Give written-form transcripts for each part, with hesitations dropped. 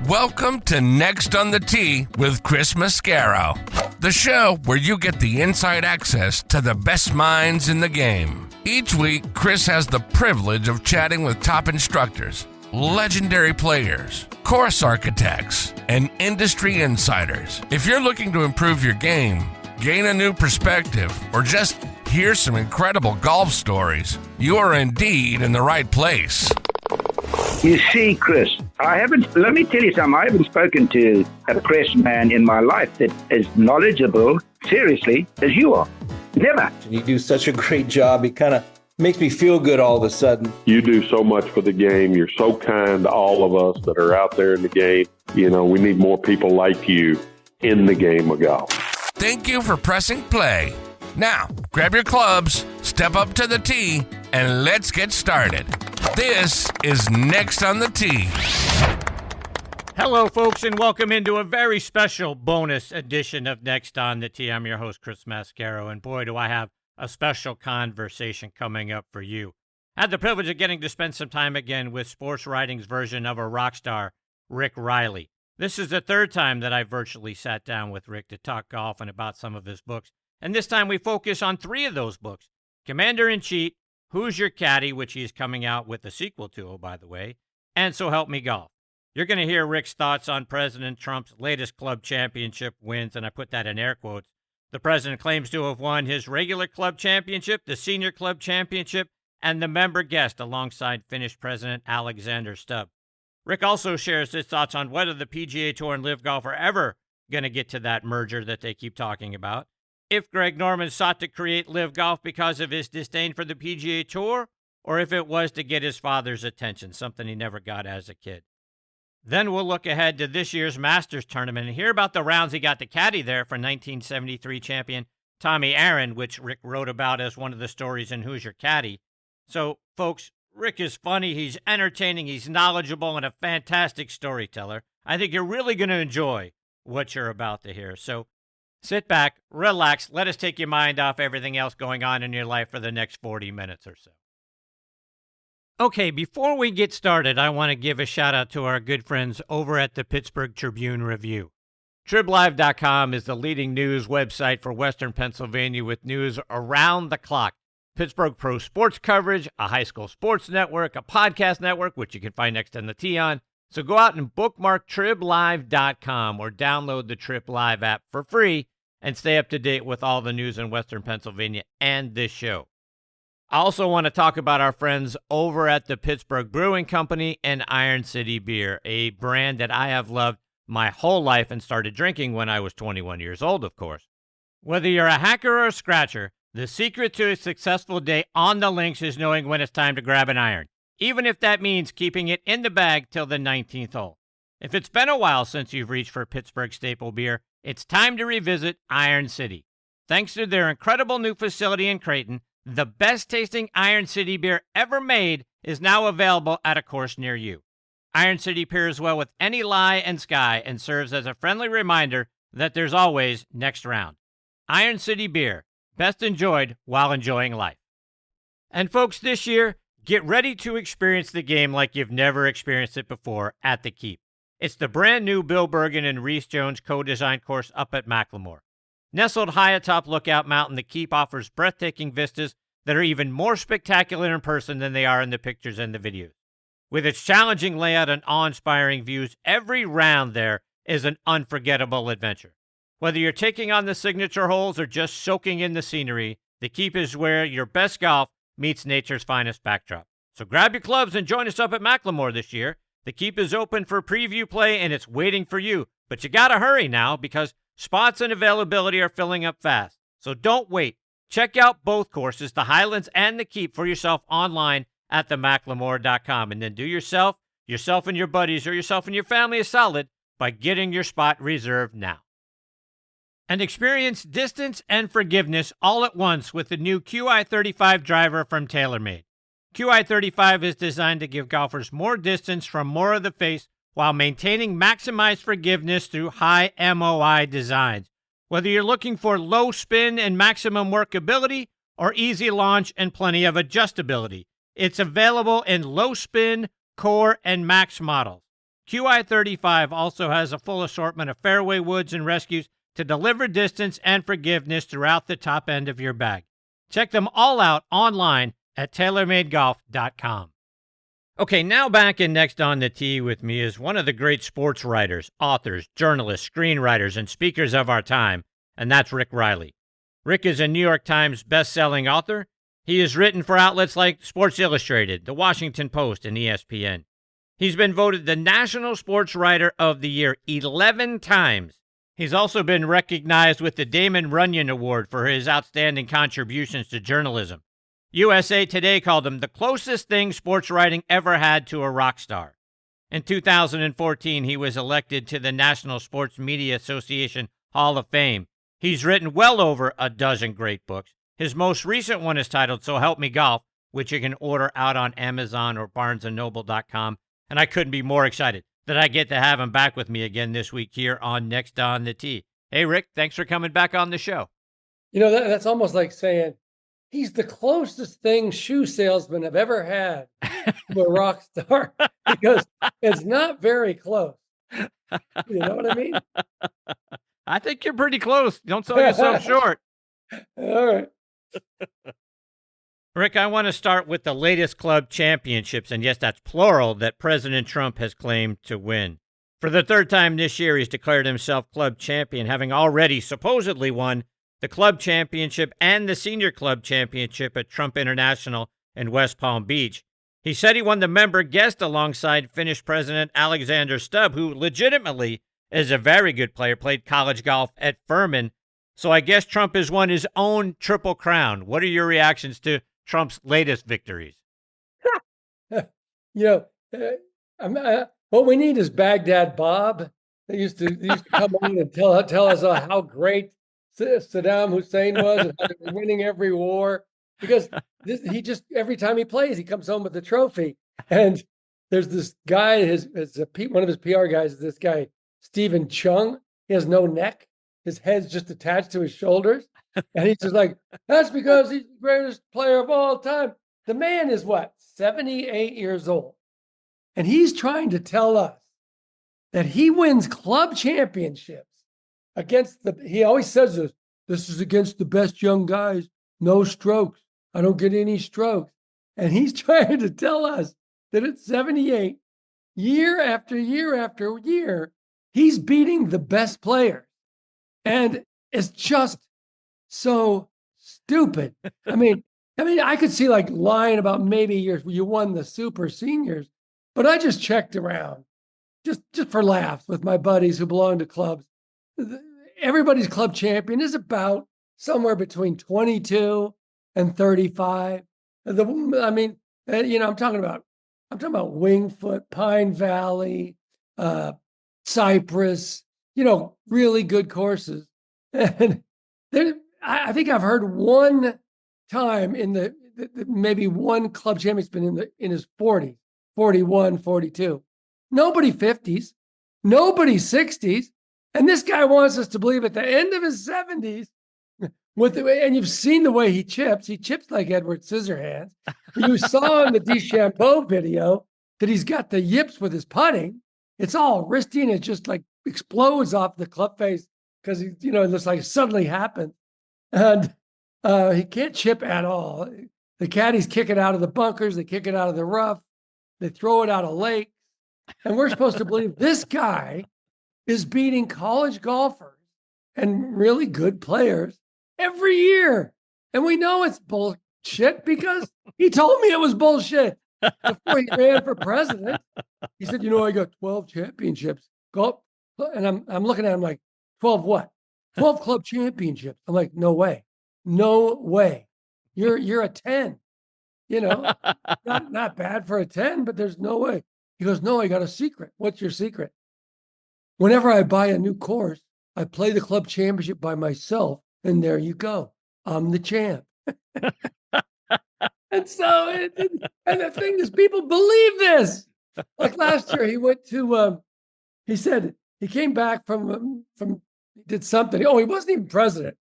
Welcome to Next on the Tee with Chris Mascaro, the show where you get the inside access to the best minds in the game. Each week, Chris has the privilege of chatting with top instructors, legendary players, course architects, and industry insiders. If you're looking to improve your game, gain a new perspective, or just hear some incredible golf stories, you are indeed in the right place. You see, Chris, let me tell you something, I haven't spoken to a press man in my life that is knowledgeable, seriously, as you are. Never. You do such a great job. It kind of makes me feel good all of a sudden. You do so much for the game. You're so kind to all of us that are out there in the game. You know, we need more people like you in the game of golf. Thank you for pressing play. Now, grab your clubs, step up to the tee, and let's get started. This is Next on the Tee. Hello, folks, and welcome into a very special bonus edition of Next on the Tee. I'm your host, Chris Mascaro, and boy, do I have a special conversation coming up for you. I had the privilege of getting to spend some time again with sports writing's version of a rock star, Rick Reilly. This is the third time that I virtually sat down with Rick to talk golf and about some of his books, and this time we focus on three of those books: Commander-in-Chief, Who's Your Caddy, which he's coming out with a sequel to, oh, by the way, and So Help Me Golf. You're going to hear Rick's thoughts on President Trump's latest club championship wins, and I put that in air quotes. The president claims to have won his regular club championship, the senior club championship, and the member guest alongside Finnish President Alexander Stubb. Rick also shares his thoughts on whether the PGA Tour and LIV Golf are ever going to get to that merger that they keep talking about, if Greg Norman sought to create LIV Golf because of his disdain for the PGA Tour, or if it was to get his father's attention, something he never got as a kid. Then we'll look ahead to this year's Masters tournament and hear about the rounds he got to caddy there for 1973 champion Tommy Aaron, which Rick wrote about as one of the stories in Who's Your Caddy. So, folks, Rick is funny, he's entertaining, he's knowledgeable, and a fantastic storyteller. I think you're really going to enjoy what you're about to hear. So, sit back, relax, let us take your mind off everything else going on in your life for the next 40 minutes or so. Okay, before we get started, I want to give a shout out to our good friends over at the Pittsburgh Tribune-Review. TribLive.com is the leading news website for Western Pennsylvania with news around the clock. Pittsburgh pro sports coverage, a high school sports network, a podcast network, which you can find Next on the Tee on. So go out and bookmark TribLive.com or download the Trip Live app for free and stay up to date with all the news in Western Pennsylvania and this show. I also want to talk about our friends over at the Pittsburgh Brewing Company and Iron City Beer, a brand that I have loved my whole life and started drinking when I was 21 years old, of course. Whether you're a hacker or a scratcher, the secret to a successful day on the links is knowing when it's time to grab an iron, even if that means keeping it in the bag till the 19th hole. If it's been a while since you've reached for Pittsburgh staple beer, it's time to revisit Iron City. Thanks to their incredible new facility in Creighton, the best-tasting Iron City beer ever made is now available at a course near you. Iron City pairs well with any lie and sky and serves as a friendly reminder that there's always next round. Iron City beer, best enjoyed while enjoying life. And folks, this year, get ready to experience the game like you've never experienced it before at the Keep. It's the brand new Bill Bergen and Reese Jones co-designed course up at Macklemore. Nestled high atop Lookout Mountain, the Keep offers breathtaking vistas that are even more spectacular in person than they are in the pictures and the videos. With its challenging layout and awe-inspiring views, every round there is an unforgettable adventure. Whether you're taking on the signature holes or just soaking in the scenery, the Keep is where your best golf meets nature's finest backdrop. So grab your clubs and join us up at Macklemore this year. The Keep is open for preview play and it's waiting for you. But you gotta hurry now because spots and availability are filling up fast. So don't wait. Check out both courses, the Highlands and the Keep, for yourself online at themacklemore.com. And then do yourself and your buddies, or yourself and your family a solid by getting your spot reserved now. And experience distance and forgiveness all at once with the new QI35 driver from TaylorMade. QI35 is designed to give golfers more distance from more of the face while maintaining maximized forgiveness through high MOI designs. Whether you're looking for low spin and maximum workability or easy launch and plenty of adjustability, it's available in low spin, core, and max models. QI35 also has a full assortment of fairway woods and rescues to deliver distance and forgiveness throughout the top end of your bag. Check them all out online at TaylorMadeGolf.com. Okay, now back in Next on the Tee with me is one of the great sports writers, authors, journalists, screenwriters, and speakers of our time, and that's Rick Reilly. Rick is a New York Times best-selling author. He has written for outlets like Sports Illustrated, The Washington Post, and ESPN. He's been voted the National Sports Writer of the Year 11 times. He's also been recognized with the Damon Runyon Award for his outstanding contributions to journalism. USA Today called him the closest thing sports writing ever had to a rock star. In 2014, he was elected to the National Sports Media Association Hall of Fame. He's written well over a dozen great books. His most recent one is titled So Help Me Golf, which you can order out on Amazon or BarnesandNoble.com. And I couldn't be more excited that I get to have him back with me again this week here on Next on the Tee. Hey, Rick, thanks for coming back on the show. You know, that's almost like saying he's the closest thing shoe salesmen have ever had to a rock star, because it's not very close. You know what I mean? I think you're pretty close. Don't sell yourself short. All right. Rick, I want to start with the latest club championships, and yes, that's plural, that President Trump has claimed to win. For the third time this year, he's declared himself club champion, having already supposedly won the club championship and the senior club championship at Trump International in West Palm Beach. He said he won the member guest alongside Finnish President Alexander Stubb, who legitimately is a very good player, played college golf at Furman. So I guess Trump has won his own triple crown. What are your reactions to Trump's latest victories? What we need is Baghdad Bob. They used to come on and tell us how great Saddam Hussein was and how they were winning every war. Because he just, every time he plays, he comes home with a trophy. And there's this guy, one of his PR guys is this guy, Stephen Chung. He has no neck. His head's just attached to his shoulders. And he's just like, that's because he's the greatest player of all time. The man is 78 years old. And he's trying to tell us that he wins club championships against he always says this is against the best young guys, no strokes. I don't get any strokes. And he's trying to tell us that at 78, year after year after year, he's beating the best players. And it's just so stupid. I mean, I could see lying about maybe you won the super seniors, but I just checked around just for laughs with my buddies who belong to clubs. Everybody's club champion is about somewhere between 22 and 35. I'm talking about Wingfoot, Pine Valley, Cypress, really good courses. And I think I've heard one time in maybe one club champion's been in his 40s, 41, 42. Nobody 50s, nobody 60s. And this guy wants us to believe at the end of his 70s, and you've seen the way he chips like Edward Scissorhands. You saw in the DeChambeau video that he's got the yips with his putting. It's all wristy and it just explodes off the club face because it looks like it suddenly happened. And he can't chip at all. The caddies kick it out of the bunkers, they kick it out of the rough, they throw it out of lakes. And we're supposed to believe this guy is beating college golfers and really good players every year. And we know it's bullshit because he told me it was bullshit before he ran for president. He said, I got 12 championships. Go. And I'm looking at him like, 12 what? 12 club championships. I'm like, no way. No way. You're a 10. Not bad for a 10, but there's no way. He goes, no, I got a secret. What's your secret? Whenever I buy a new course, I play the club championship by myself, and there you go. I'm the champ. And so, and the thing is, people believe this. Like last year, he went to, he said, he came back from did something. Oh, he wasn't even president.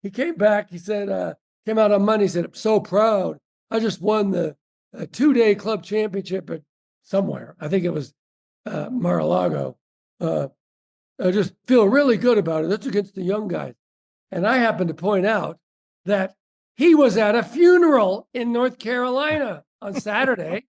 He came back, he said, came out on Monday, he said, I'm so proud. I just won the 2-day club championship at somewhere. I think it was Mar-a-Lago. I just feel really good about it. That's against the young guys. And I happen to point out that he was at a funeral in North Carolina on Saturday.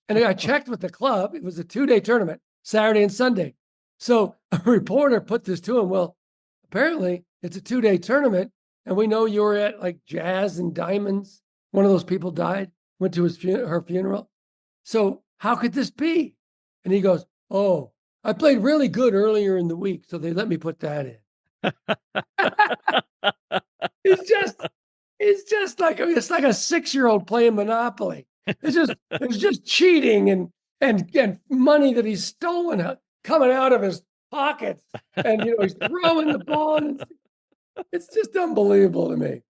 And I checked with the club. It was a 2-day tournament, Saturday and Sunday. So a reporter put this to him. Well, apparently it's a 2-day tournament. And we know you were at like Jazz and Diamonds. One of those people died, went to her funeral. So how could this be? And he goes, oh, I played really good earlier in the week, so they let me put that in. it's just like a 6-year-old playing Monopoly. It's just cheating and money that he's stolen coming out of his pockets, and he's throwing the ball, and it's just unbelievable to me.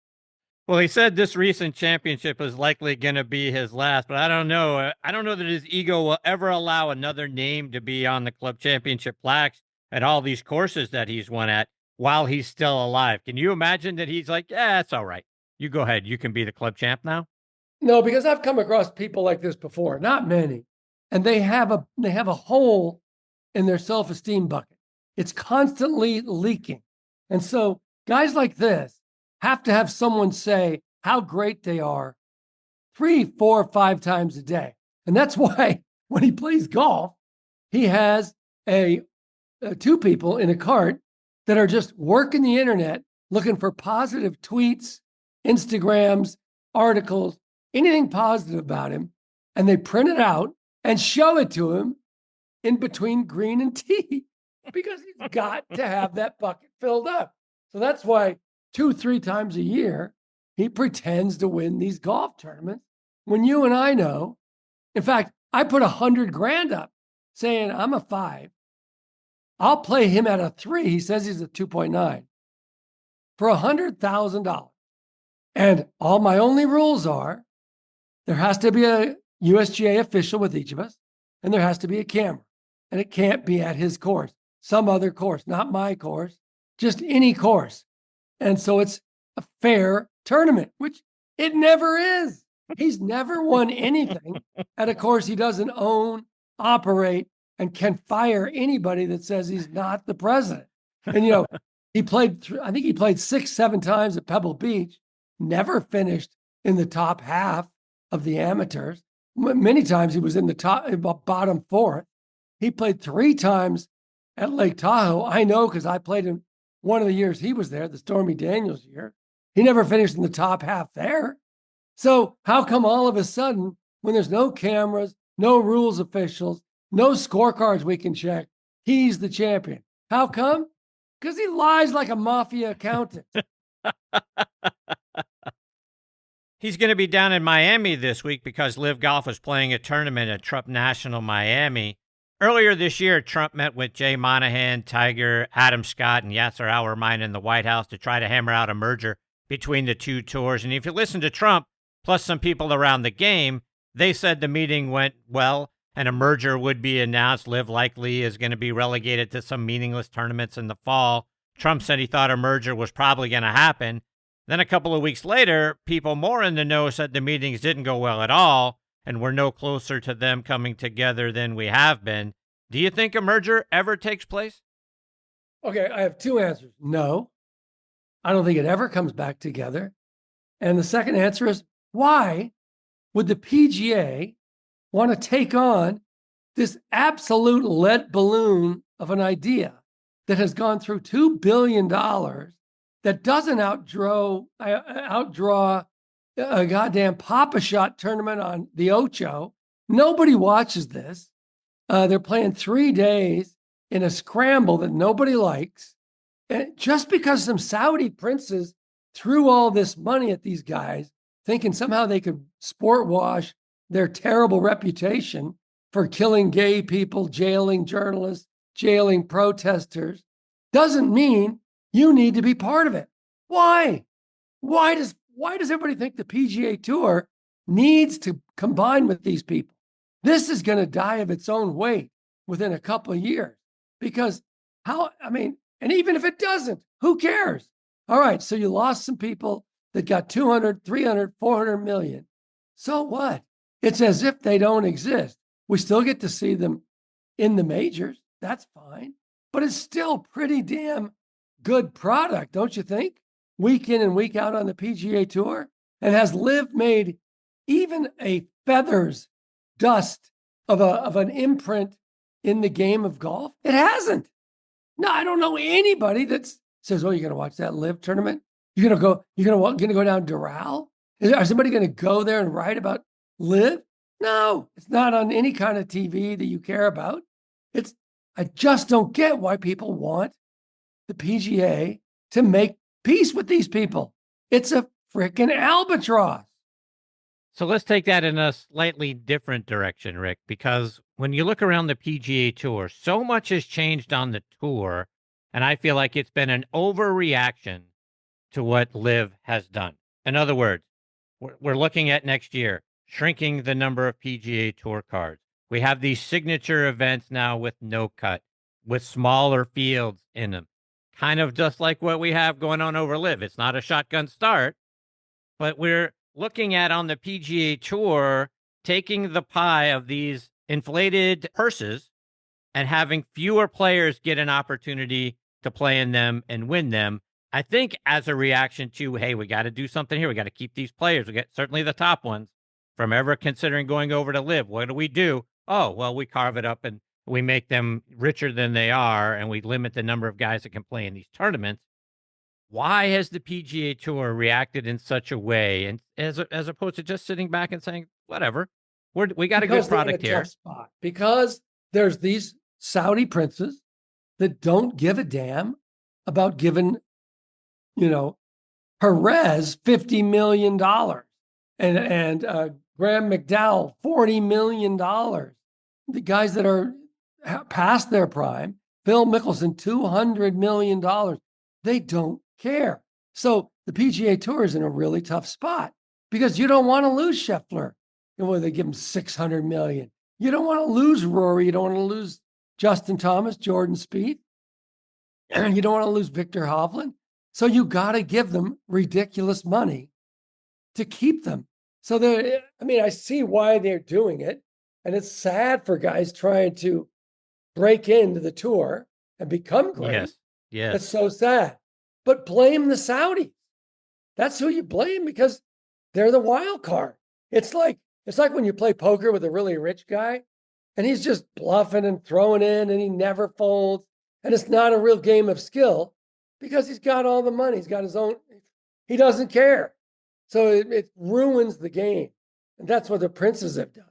Well, he said this recent championship is likely going to be his last, but I don't know. I don't know that his ego will ever allow another name to be on the club championship plaques at all these courses that he's won at while he's still alive. Can you imagine that he's like, yeah, it's all right. You go ahead. You can be the club champ now. No, because I've come across people like this before, not many, and they have a hole in their self-esteem bucket. It's constantly leaking. And so guys like this have to have someone say how great they are 3, 4, 5 times a day. And that's why when he plays golf, he has 2 people in a cart that are just working the internet, looking for positive tweets, Instagrams, articles, anything positive about him. And they print it out and show it to him in between green and tee because he's got to have that bucket filled up. So that's why 2, 3 times a year, he pretends to win these golf tournaments when you and I know. In fact, I put $100,000 up saying I'm a 5. I'll play him at a 3. He says he's a 2.9 for $100,000. And all my only rules are there has to be a USGA official with each of us, and there has to be a camera. And it can't be at his course, some other course, not my course, just any course. And so it's a fair tournament, which it never is. He's never won anything at a course he doesn't own, operate, and can fire anybody that says he's not the president. And, he played, I think he played 6, 7 times at Pebble Beach, never finished in the top half of the amateurs. Many times he was in the bottom 4th. He played 3 times at Lake Tahoe. I know because I played him one of the years he was there, the Stormy Daniels year. He never finished in the top half there. So how come all of a sudden, when there's no cameras, no rules officials, no scorecards we can check, he's the champion? How come? Because he lies like a mafia accountant. He's going to be down in Miami this week because LIV Golf is playing a tournament at Trump National Miami. Earlier this year, Trump met with Jay Monahan, Tiger, Adam Scott, and Yasser Al-Rumayyan in the White House to try to hammer out a merger between the 2 tours. And if you listen to Trump, plus some people around the game, they said the meeting went well and a merger would be announced. LIV likely is going to be relegated to some meaningless tournaments in the fall. Trump said he thought a merger was probably going to happen. Then a couple of weeks later, people more in the know said the meetings didn't go well at all, and we're no closer to them coming together than we have been. Do you think a merger ever takes place? Okay, I have 2 answers. No, I don't think it ever comes back together. And the second answer is, why would the PGA want to take on this absolute lead balloon of an idea that has gone through $2 billion that doesn't outdraw a goddamn Papa-Shot tournament on the Ocho? Nobody watches this. They're playing 3 days in a scramble that nobody likes. And just because some Saudi princes threw all this money at these guys, thinking somehow they could sport wash their terrible reputation for killing gay people, jailing journalists, jailing protesters, doesn't mean you need to be part of it. Why? Why does everybody think the PGA Tour needs to combine with these people? This is going to die of its own weight within a couple of years because and even if it doesn't, who cares? All right, so you lost some people that got 200, 300, 400 million. So what? It's as if they don't exist. We still get to see them in the majors. That's fine. But it's still pretty damn good product, don't you think? Week in and week out on the PGA Tour. And has LIV made even a feather's dust of an imprint in the game of golf? It hasn't. No, I don't know anybody that says, "Oh, you're going to watch that LIV tournament? You're going to go down Doral? Is somebody going to go there and write about LIV?" No, it's not on any kind of TV that you care about. I just don't get why people want the PGA to make peace with these people. It's a freaking albatross. So let's take that in a slightly different direction, Rick, because when you look around the PGA Tour, so much has changed on the tour, and I feel like it's been an overreaction to what LIV has done. In other words, we're looking at next year, shrinking the number of PGA Tour cards. We have these signature events now with no cut, with smaller fields in them, kind of just like what we have going on over LIV. It's not a shotgun start, but we're looking at on the PGA Tour, taking the pie of these inflated purses and having fewer players get an opportunity to play in them and win them. I think as a reaction to, hey, we got to do something here. We got to keep these players. We get certainly the top ones from ever considering going over to LIV. What do? Oh, well, we carve it up and we make them richer than they are, and we limit the number of guys that can play in these tournaments. Why has the PGA Tour reacted in such a way, and as opposed to just sitting back and saying, whatever, we got a good product here? Spot. Because there's these Saudi princes that don't give a damn about giving, Perez $50 million and Graham McDowell $40 million. The guys that are past their prime, Phil Mickelson $200 million. They don't care. So the PGA Tour is in a really tough spot because you don't want to lose Scheffler. They give him $600 million. You don't want to lose Rory. You don't want to lose Justin Thomas, Jordan Spieth. You don't want to lose Victor Hovland. So you got to give them ridiculous money to keep them. So I see why they're doing it. And it's sad for guys trying to break into the tour and become great. Yes. It's so sad. But blame the Saudis. That's who you blame because they're the wild card. It's like when you play poker with a really rich guy and he's just bluffing and throwing in and he never folds. And it's not a real game of skill because he's got all the money. He's got his own, he doesn't care. So it ruins the game. And that's what the princes have done.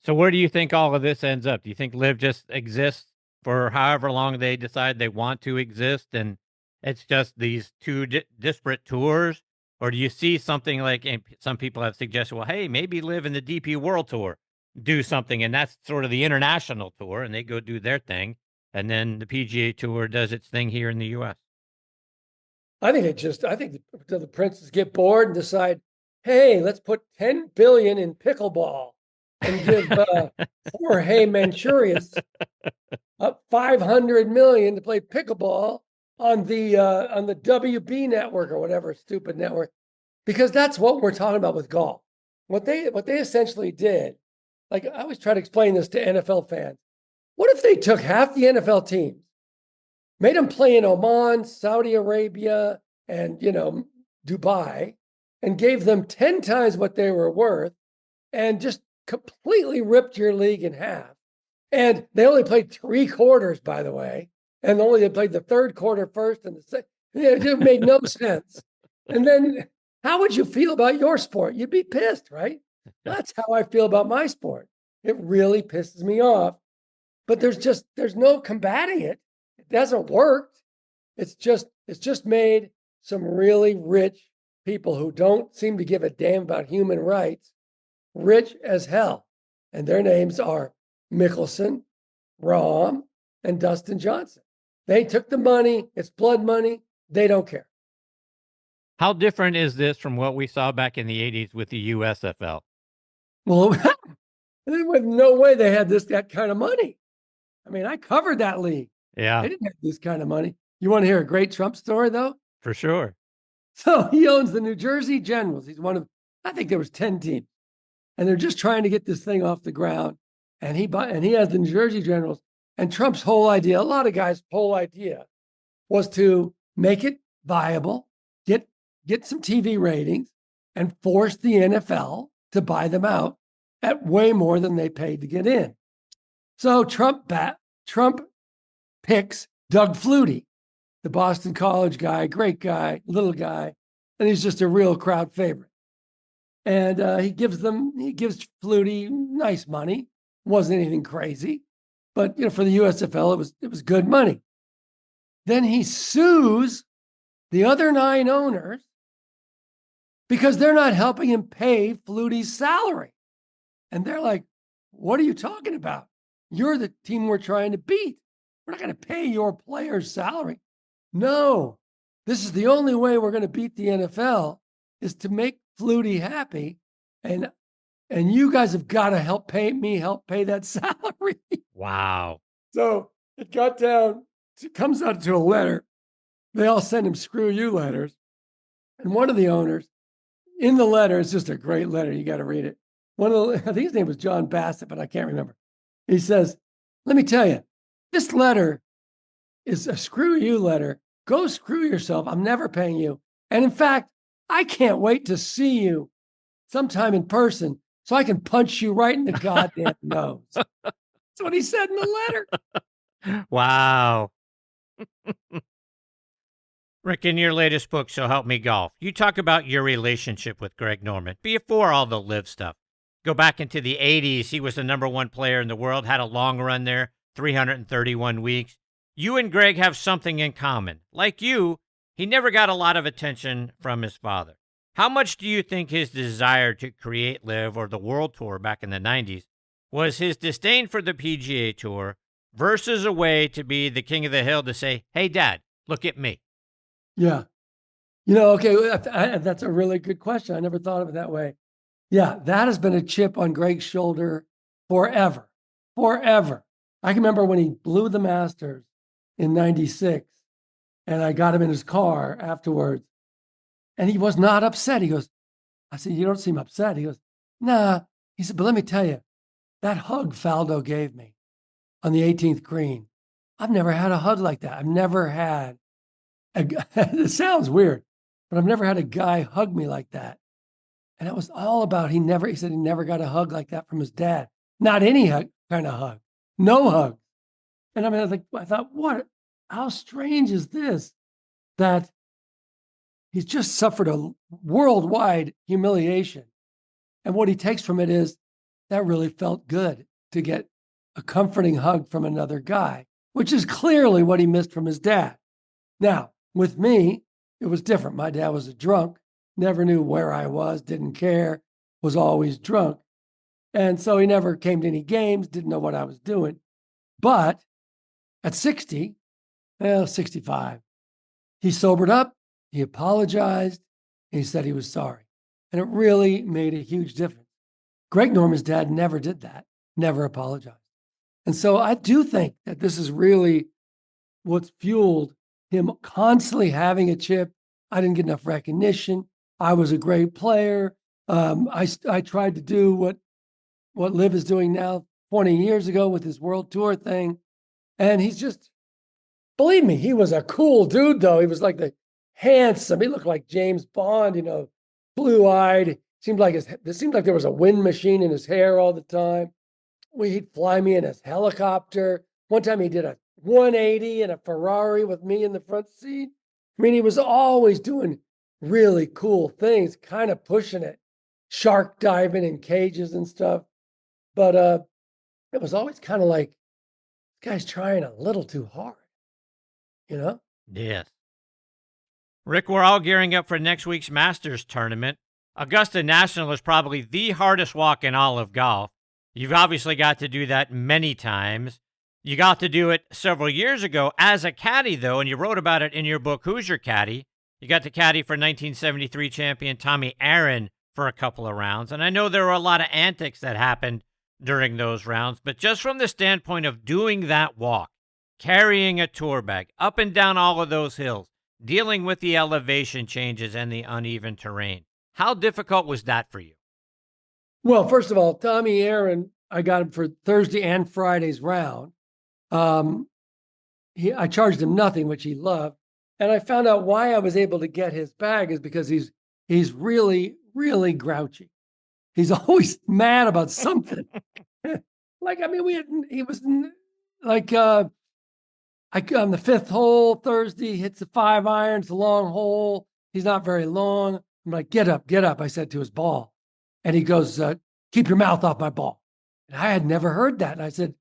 So where do you think all of this ends up? Do you think LIV just exists for however long they decide they want to exist and it's just these two disparate tours? Or do you see something like, and some people have suggested, well, hey, maybe LIV in the DP World Tour do something, and that's sort of the international tour, and they go do their thing, and then the PGA Tour does its thing here in the U.S.? I think the princes get bored and decide, hey, let's put $10 billion in pickleball and give Jorge Manchurias $500 million to play pickleball on the WB network or whatever stupid network, because that's what we're talking about with golf. What they essentially did, like I always try to explain this to NFL fans. What if they took half the NFL teams, made them play in Oman, Saudi Arabia, and Dubai, and gave them 10 times what they were worth, and just completely ripped your league in half? And they only played 3 quarters, by the way. And only they played the third quarter first and the second. It made no sense. And then how would you feel about your sport? You'd be pissed, right? That's how I feel about my sport. It really pisses me off. But there's no combating it. It hasn't worked. It's just made some really rich people who don't seem to give a damn about human rights rich as hell. And their names are Mickelson, Rahm, and Dustin Johnson. They took the money. It's blood money. They don't care. How different is this from what we saw back in the 80s with the USFL? Well, with no way they had that kind of money. I mean, I covered that league. Yeah. They didn't have this kind of money. You want to hear a great Trump story, though? For sure. So he owns the New Jersey Generals. He's one of, I think there was 10 teams. And they're just trying to get this thing off the ground. and he has the New Jersey Generals. And Trump's whole idea, a lot of guys' whole idea, was to make it viable, get some TV ratings, and force the NFL to buy them out at way more than they paid to get in. So Trump picks Doug Flutie, the Boston College guy, great guy, little guy, and he's just a real crowd favorite. And he gives Flutie nice money. Wasn't anything crazy, but for the USFL, it was good money. Then he sues the other 9 owners because they're not helping him pay Flutie's salary. And they're like, what are you talking about? You're the team we're trying to beat. We're not going to pay your player's salary. No, this is the only way we're going to beat the NFL is to make Flutie happy. And you guys have got to help pay that salary. Wow. So it comes out to a letter. They all send him screw you letters. And one of the owners in the letter, it's just a great letter. You got to read it. I think his name was John Bassett, but I can't remember. He says, let me tell you, this letter is a screw you letter. Go screw yourself. I'm never paying you. And in fact, I can't wait to see you sometime in person so I can punch you right in the goddamn nose. That's what he said in the letter. Wow. Rick, in your latest book, So Help Me Golf, you talk about your relationship with Greg Norman before all the LIV stuff. Go back into the 80s. He was the #1 player in the world, had a long run there, 331 weeks. You and Greg have something in common. Like you, he never got a lot of attention from his father. How much do you think his desire to create LIV or the World Tour back in the 90s was his disdain for the PGA Tour versus a way to be the king of the hill to say, hey, Dad, look at me? Yeah. Okay, that's a really good question. I never thought of it that way. Yeah, that has been a chip on Greg's shoulder forever. I can remember when he blew the Masters in 96, and I got him in his car afterwards, and he was not upset. He goes, I said, you don't seem upset. He goes, nah. He said, but let me tell you, that hug Faldo gave me on the 18th green, I've never had a hug like that. I've never had it sounds weird, but I've never had a guy hug me like that. And it was all about, he said he never got a hug like that from his dad. Not any kind of hug, no hug. And I thought, how strange is this? That he's just suffered a worldwide humiliation. And what he takes from it is that really felt good to get a comforting hug from another guy, which is clearly what he missed from his dad. Now, with me, it was different. My dad was a drunk, never knew where I was, didn't care, was always drunk. And so he never came to any games, didn't know what I was doing. But at 65, he sobered up, he apologized, and he said he was sorry. And it really made a huge difference. Greg Norman's dad never did that, never apologized. And so I do think that this is really what's fueled him constantly having a chip. I didn't get enough recognition. I was a great player. I tried to do what LIV is doing now 20 years ago with his World Tour thing. And he's just, believe me, he was a cool dude, though. He was like handsome. He looked like James Bond, blue-eyed. It seemed like there was a wind machine in his hair all the time. He'd fly me in his helicopter. One time he did a 180 in a Ferrari with me in the front seat. I mean, he was always doing really cool things, kind of pushing it, shark diving in cages and stuff. But it was always kind of like, this guy's trying a little too hard, Yes. Rick, we're all gearing up for next week's Masters tournament. Augusta National is probably the hardest walk in all of golf. You've obviously got to do that many times. You got to do it several years ago as a caddy, though, and you wrote about it in your book, Who's Your Caddy? You got to caddy for 1973 champion Tommy Aaron for a couple of rounds, and I know there were a lot of antics that happened during those rounds, but just from the standpoint of doing that walk, carrying a tour bag up and down all of those hills, dealing with the elevation changes and the uneven terrain, how difficult was that for you? Well, first of all, Tommy Aaron I got him for Thursday and Friday's round. I charged him nothing, which he loved. And I found out why I was able to get his bag is because he's really, really grouchy. He's always mad about something. Like, I mean, he was like, on the fifth hole Thursday, hits the 5 iron, it's a long hole. He's not very long. I'm like, get up, I said to his ball. And he goes, keep your mouth off my ball. And I had never heard that. And I said,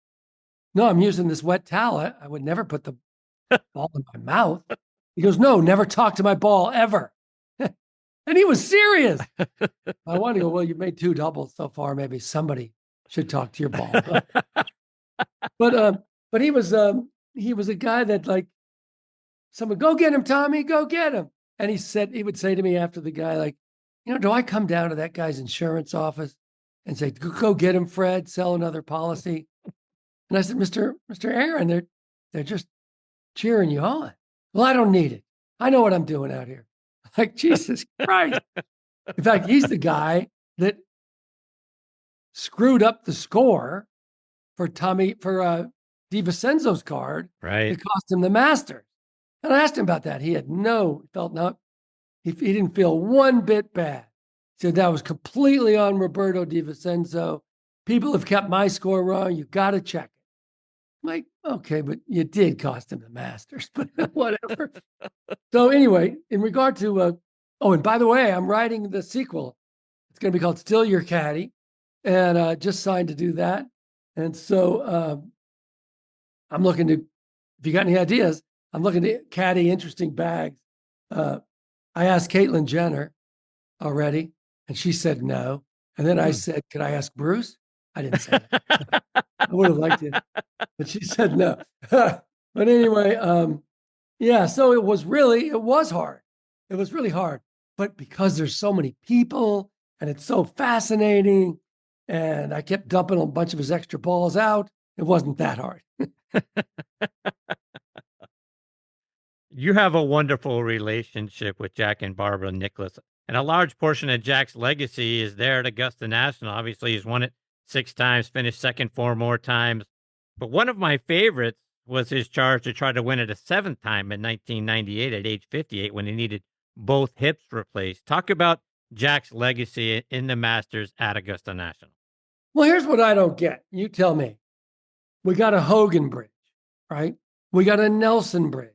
no, I'm using this wet towel. I would never put the ball in my mouth. He goes, no, never talk to my ball ever. And he was serious. I wanted to go, well, you've made 2 doubles so far. Maybe somebody should talk to your ball. But he was a guy that, like, someone, go get him, Tommy, go get him. And he would say to me after the guy, like, do I come down to that guy's insurance office and say, go get him, Fred, sell another policy? And I said, Mr. Aaron, they're just cheering you on. Well, I don't need it. I know what I'm doing out here. Like, Jesus Christ. In fact, he's the guy that screwed up the score for DiVincenzo's card. Right. It cost him the Masters. And I asked him about that. He didn't feel one bit bad. He said that was completely on Roberto DiVincenzo. People have kept my score wrong. You got to check it. I'm like, okay, but you did cost him the Masters, but whatever. So anyway, in regard to, and by the way, I'm writing the sequel. It's going to be called Still Your Caddy, and just signed to do that. And so I'm looking to, if you got any ideas, I'm looking to caddy interesting bags. I asked Caitlyn Jenner already, and she said no. And then I said, could I ask Bruce? I didn't say that. I would have liked it, but she said no. But anyway, so it was hard. It was really hard. But because there's so many people and it's so fascinating, and I kept dumping a bunch of his extra balls out, it wasn't that hard. You have a wonderful relationship with Jack and Barbara Nicklaus, and a large portion of Jack's legacy is there at Augusta National. Obviously, he's won it 6 times, finished second 4 more times. But one of my favorites was his charge to try to win it a 7th time in 1998 at age 58 when he needed both hips replaced. Talk about Jack's legacy in the Masters at Augusta National. Well, here's what I don't get. You tell me. We got a Hogan bridge, right? We got a Nelson bridge.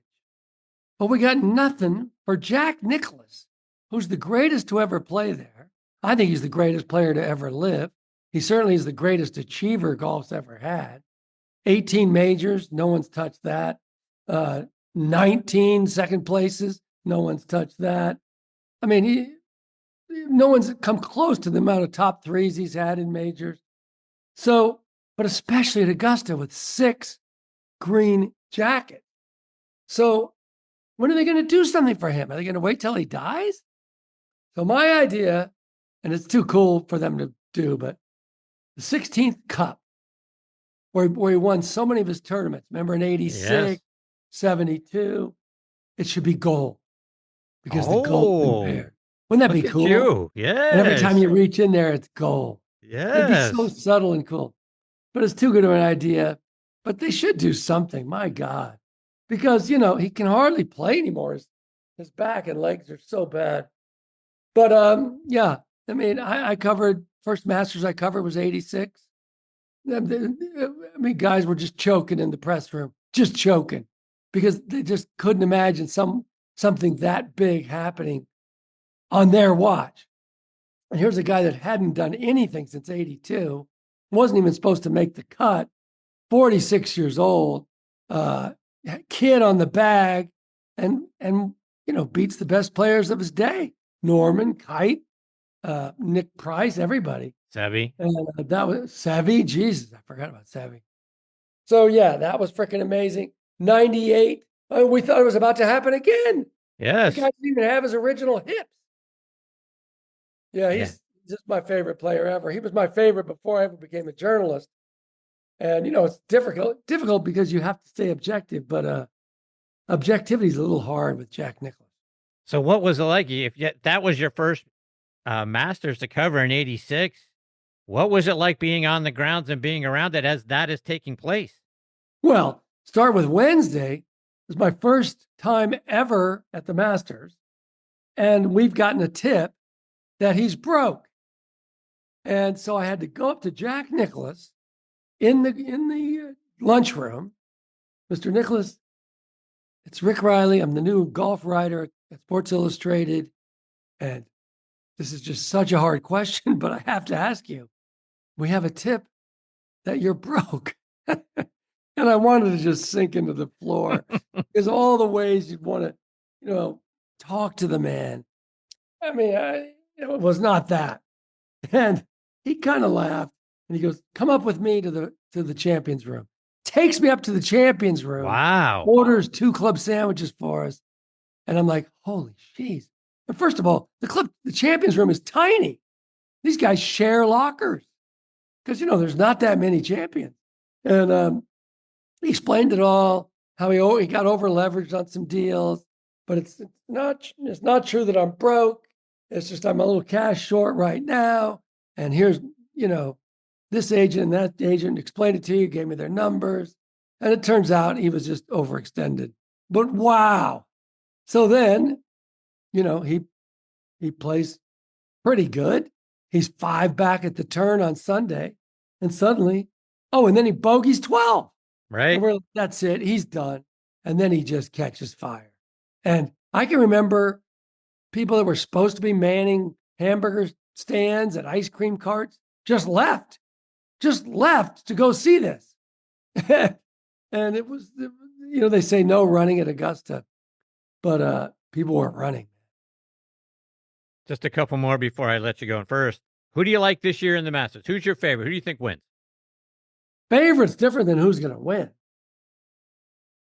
But we got nothing for Jack Nicklaus, who's the greatest to ever play there. I think he's the greatest player to ever live. He certainly is the greatest achiever golf's ever had. 18 majors, no one's touched that. 19 second places, no one's touched that. I mean, no one's come close to the amount of top 3s he's had in majors. So, but especially at Augusta with 6 green jackets. So when are they going to do something for him? Are they going to wait till he dies? So my idea, and it's too cool for them to do, but the 16th Cup, where he won so many of his tournaments, remember in 86, yes. 72, it should be gold because the gold compared. Wouldn't that be cool? You. Yes. And every time you reach in there, it's gold. Yes. It'd be so subtle and cool. But it's too good of an idea. But they should do something, my God. Because, he can hardly play anymore. His back and legs are so bad. But, I mean, I covered, first Masters I covered was 86. I mean, guys were just choking in the press room, just choking, because they just couldn't imagine something that big happening on their watch. And here's a guy that hadn't done anything since 82, wasn't even supposed to make the cut, 46 years old, kid on the bag, and beats the best players of his day. Norman, Kite, Nick Price, everybody. Seve. And that was Seve. Jesus, I forgot about Seve. So, yeah, that was freaking amazing. 98. We thought it was about to happen again. Yes. The guy didn't even have his original hips. Yeah, he's just my favorite player ever. He was my favorite before I ever became a journalist. And, it's difficult because you have to stay objective, but objectivity is a little hard with Jack Nicklaus. So what was it like? If that was your first Masters to cover in 86, What was it like being on the grounds and being around it as that is taking place? Well, start with Wednesday. It was my first time ever at the Masters, and we've gotten a tip that he's broke. And so I had to go up to Jack Nicklaus in the lunchroom. Mr. Nicklaus, it's Rick Reilly. I'm the new golf writer at Sports Illustrated. And this is just such a hard question, but I have to ask you. We have a tip that you're broke. And I wanted to just sink into the floor because all the ways you'd want to, talk to the man. I mean, it was not that. And he kind of laughed and he goes, "Come up with me to the champions room." Takes me up to the champions room. Wow. Orders 2 club sandwiches for us. And I'm like, holy jeez. And first of all, the champions room is tiny. These guys share lockers because, there's not that many champions. And he explained it all, how he got over leveraged on some deals, but it's not true that I'm broke. It's just I'm a little cash short right now. And here's, this agent and that agent explained it to you, gave me their numbers. And it turns out he was just overextended. But wow. So then, he plays pretty good. He's 5 back at the turn on Sunday. And suddenly, and then he bogeys 12. Right. And that's it. He's done. And then he just catches fire. And I can remember people that were supposed to be manning hamburger stands and ice cream carts just left to go see this. And it was, they say no running at Augusta, but people weren't running. Just a couple more before I let you go. And first, who do you like this year in the Masters? Who's your favorite? Who do you think wins? Favorite's different than who's going to win.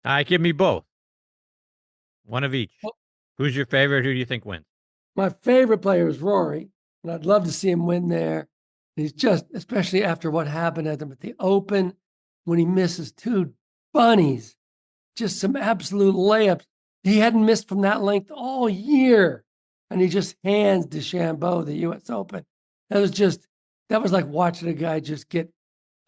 All right, give me both. One of each. Well, Who's your favorite? Who do you think wins? My favorite player is Rory, and I'd love to see him win there. He's just, especially after what happened at the Open, when he misses 2 bunnies, just some absolute layups. He hadn't missed from that length all year, and he just hands DeChambeau the U.S. Open. That was like watching a guy just get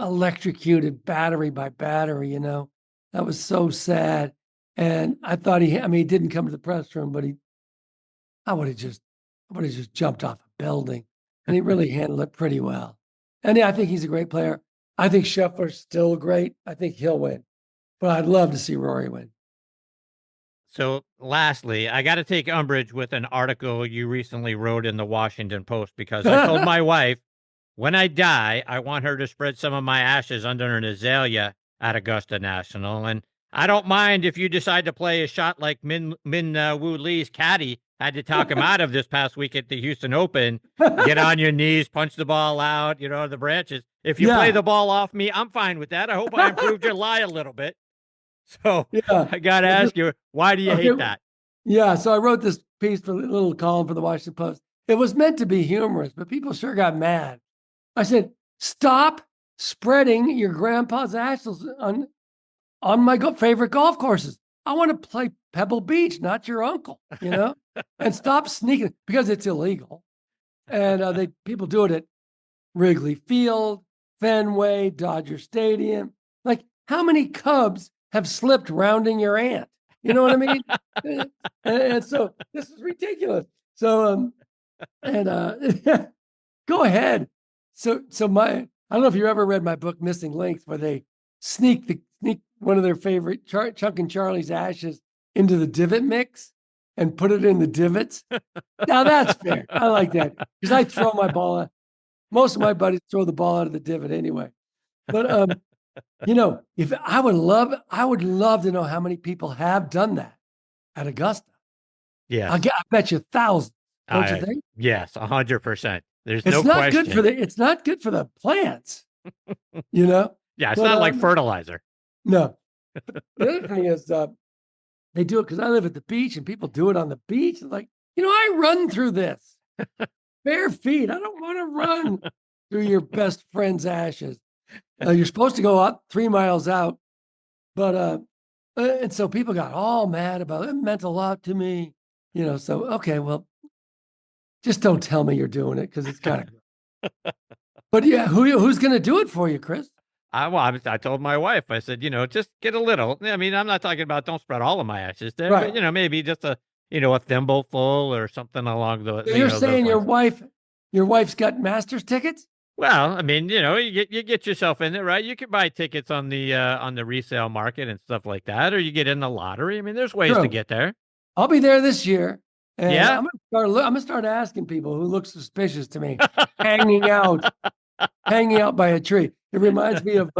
electrocuted battery by battery, That was so sad. And I thought he didn't come to the press room, but I would have just jumped off a building. And he really handled it pretty well. And yeah, I think he's a great player. I think Scheffler's still great. I think he'll win. But I'd love to see Rory win. So lastly, I got to take umbrage with an article you recently wrote in the Washington Post because I told my wife, when I die, I want her to spread some of my ashes under an azalea at Augusta National. And I don't mind if you decide to play a shot like Min Woo Lee's caddy had to talk him out of this past week at the Houston Open. Get on your knees, punch the ball out, the branches. If you play the ball off me, I'm fine with that. I hope I improved your lie a little bit. So I got to ask you, why do you hate that? Yeah, so I wrote this piece for a little column for the Washington Post. It was meant to be humorous, but people sure got mad. I said, stop spreading your grandpa's ashes on my favorite golf courses. I want to play Pebble Beach, not your uncle, and stop sneaking because it's illegal. And people do it at Wrigley Field, Fenway, Dodger Stadium. Like, how many Cubs have slipped rounding your aunt? You know what I mean? and so this is ridiculous. So, go ahead. So I don't know if you ever read my book, Missing Links, where they sneak one of their favorite Chuck and Charlie's ashes into the divot mix and put it in the divots. Now that's fair. I like that because I throw my ball out. Most of my buddies throw the ball out of the divot anyway. But if I would love to know how many people have done that at Augusta. Yeah, I bet you thousands. Don't you think? Yes, 100%. There's It's no not question. It's not good for the plants. Yeah, it's not like fertilizer. No. The other thing is they do it because I live at the beach and people do it on the beach. Like, I run through this bare feet. I don't want to run through your best friend's ashes. You're supposed to go up 3 miles out, but and so people got all mad about it. It meant a lot to me, So okay, well, just don't tell me you're doing it because it's kind of. But yeah, who's going to do it for you, Chris? I told my wife, I said, just get a little. I mean, I'm not talking about don't spread all of my ashes there, Right. but maybe just a thimble full or something along the. So you're saying those lines. your wife's got Masters tickets? Well, I mean, you get yourself in there, right? You can buy tickets on the resale market and stuff like that, or you get in the lottery. I mean, there's ways True. to get there. I'll be there this year. And Yeah. I'm gonna start asking people who look suspicious to me, hanging out by a tree. It reminds me of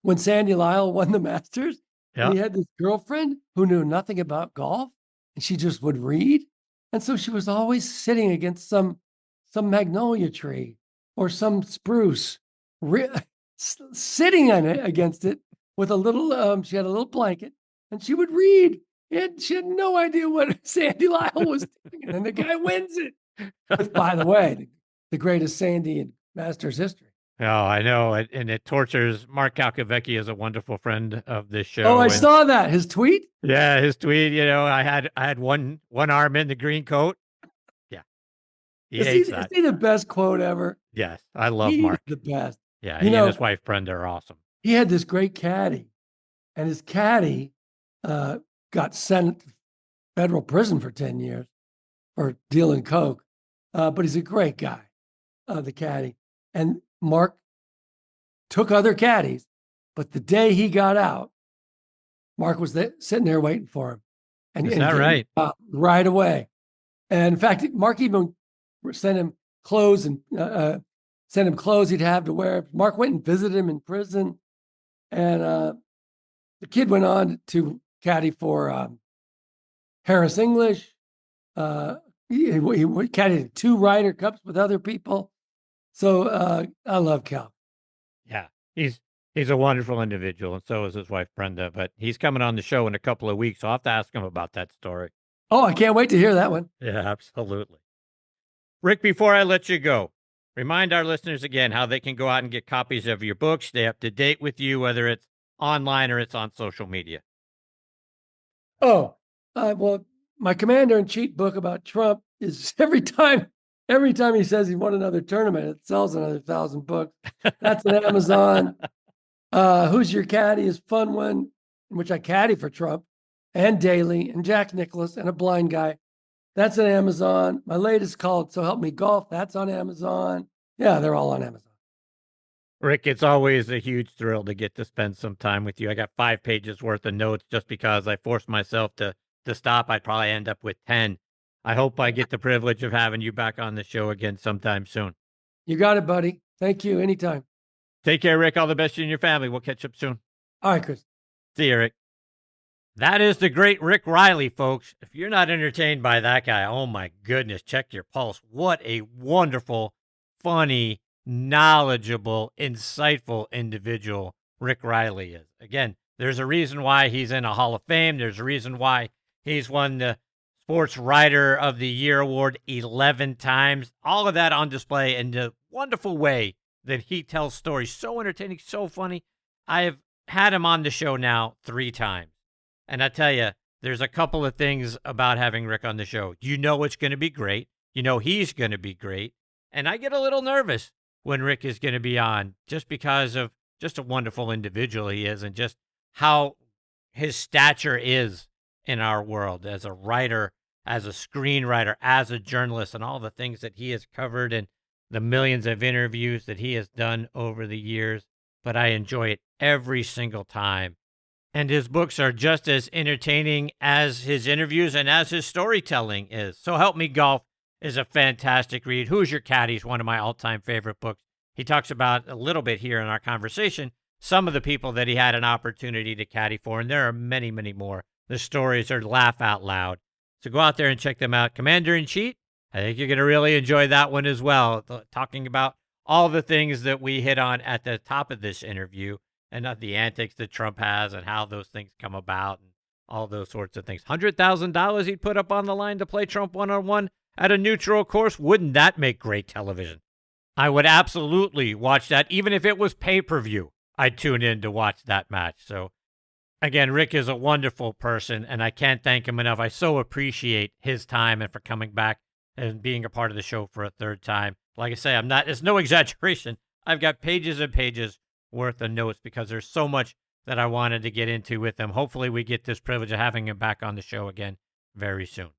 when Sandy Lyle won the Masters. Yeah. And he had this girlfriend who knew nothing about golf, and she just would read. And so she was always sitting against some magnolia tree or some spruce, sitting on it against it with a little. She had a little blanket, and she would read. And she had no idea what Sandy Lyle was doing, and the guy wins it. With, by the way, the greatest Sandy in Masters history. Oh, I know, and it tortures. Mark Calcavecchi is a wonderful friend of this show. Oh, I saw that, his tweet. Yeah, his tweet. I had one arm in the green coat. Yeah, Is he the best quote ever? Yes, I love Mark. The best. Yeah, he and his wife Brenda are awesome. He had this great caddy, and his caddy got sent to federal prison for 10 years for dealing coke. But he's a great guy, the caddy. And Mark took other caddies, but the day he got out, Mark was sitting there waiting for him. Is that right? Right away. And in fact, Mark even sent him clothes he'd have to wear. Mark went and visited him in prison. And the kid went on to caddy for Harris English. He caddied 2 Ryder Cups with other people. So I love Cal. Yeah, he's a wonderful individual, and so is his wife Brenda. But he's coming on the show in a couple of weeks, so I'll have to ask him about that story. Oh, I can't wait to hear that one. Yeah, absolutely. Rick, before I let you go, remind our listeners again how they can go out and get copies of your book, stay up to date with you, whether it's online or it's on social media. Oh, well, my Commander-in-Chief book about Trump is every time he says he won another tournament, it sells another 1,000 books. That's on Amazon. Who's Your Caddy is a fun one, in which I caddy for Trump and Daley and Jack Nicklaus and a blind guy. That's on Amazon. My latest called So Help Me Golf. That's on Amazon. Yeah, they're all on Amazon. Rick, it's always a huge thrill to get to spend some time with you. I got 5 pages worth of notes just because I forced myself to stop. I'd probably end up with 10. I hope I get the privilege of having you back on the show again sometime soon. You got it, buddy. Thank you. Anytime. Take care, Rick. All the best to you and your family. We'll catch up soon. All right, Chris. See you, Rick. That is the great Rick Reilly, folks. If you're not entertained by that guy, oh my goodness, check your pulse. What a wonderful, funny, knowledgeable, insightful individual Rick Reilly is. Again, there's a reason why he's in a Hall of Fame. There's a reason why he's won the Sports Writer of the Year award 11 times. All of that on display in the wonderful way that he tells stories. So entertaining, so funny. I have had him on the show now 3 times. And I tell you, there's a couple of things about having Rick on the show. You know it's going to be great. You know he's going to be great. And I get a little nervous when Rick is going to be on just because of just a wonderful individual he is and just how his stature is in our world as a writer, as a screenwriter, as a journalist, and all the things that he has covered and the millions of interviews that he has done over the years. But I enjoy it every single time. And his books are just as entertaining as his interviews and as his storytelling is. So Help Me Golf is a fantastic read. Who's Your Caddy is one of my all-time favorite books. He talks about a little bit here in our conversation some of the people that he had an opportunity to caddy for, and there are many, many more. The stories are laugh out loud. So go out there and check them out. Commander-in-Chief, I think you're going to really enjoy that one as well, talking about all the things that we hit on at the top of this interview and the antics that Trump has and how those things come about and all those sorts of things. $100,000 he'd put up on the line to play Trump one-on-one at a neutral course. Wouldn't that make great television? I would absolutely watch that. Even if it was pay-per-view, I'd tune in to watch that match. So, again, Rick is a wonderful person, and I can't thank him enough. I so appreciate his time and for coming back and being a part of the show for a 3rd time. Like I say, it's no exaggeration. I've got pages and pages worth of notes because there's so much that I wanted to get into with him. Hopefully we get this privilege of having him back on the show again very soon.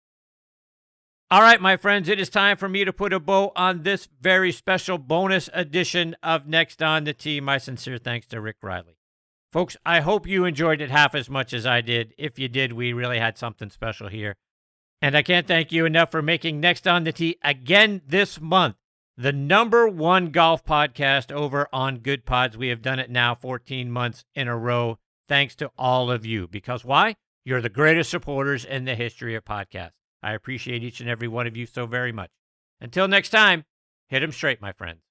All right, my friends, it is time for me to put a bow on this very special bonus edition of Next on the Tee. My sincere thanks to Rick Reilly. Folks, I hope you enjoyed it half as much as I did. If you did, we really had something special here. And I can't thank you enough for making Next on the Tee again this month the #1 golf podcast over on Good Pods. We have done it now 14 months in a row, thanks to all of you. Because why? You're the greatest supporters in the history of podcasts. I appreciate each and every one of you so very much. Until next time, hit 'em straight, my friends.